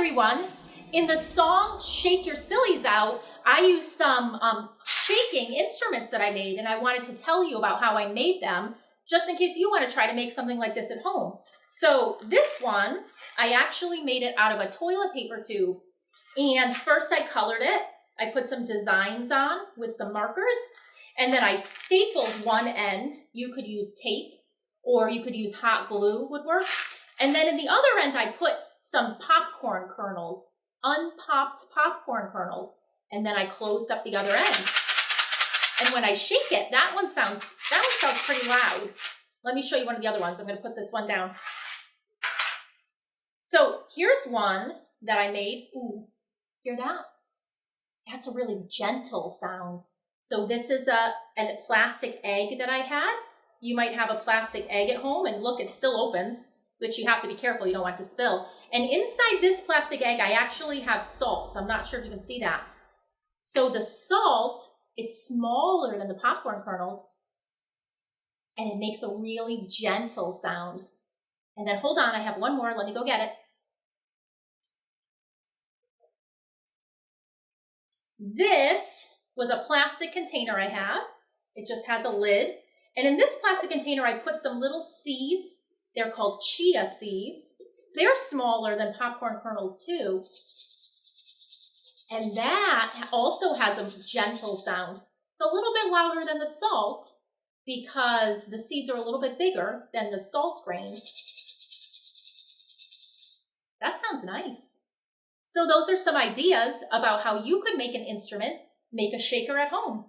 everyone. In the song Shake Your Sillies Out, I used some shaking instruments that I made, and I wanted to tell you about how I made them, just in case you want to try to make something like this at home. So this one, I actually made it out of a toilet paper tube. And first I colored it. I put some designs on with some markers, and then I stapled one end. You could use tape, or you could use hot glue would work. And then in the other end, I put some popcorn kernels, unpopped popcorn kernels, and then I closed up the other end. And when I shake it, that one sounds pretty loud. Let me show you one of the other ones. I'm going to put this one down. So here's one that I made. Ooh, hear that? That's a really gentle sound. So this is a plastic egg that I had. You might have a plastic egg at home, and look, it still opens, which you have to be careful, you don't want to spill. And inside this plastic egg, I actually have salt. I'm not sure if you can see that. So the salt, it's smaller than the popcorn kernels, and it makes a really gentle sound. And then hold on, I have one more. Let me go get it. This was a plastic container I have. It just has a lid. And in this plastic container, I put some little seeds. They're called chia seeds. They're smaller than popcorn kernels too. And that also has a gentle sound. It's a little bit louder than the salt because the seeds are a little bit bigger than the salt grains. That sounds nice. So those are some ideas about how you could make an instrument, make a shaker at home.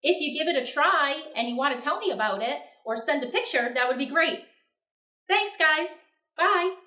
If you give it a try and you want to tell me about it or send a picture, that would be great. Thanks, guys. Bye.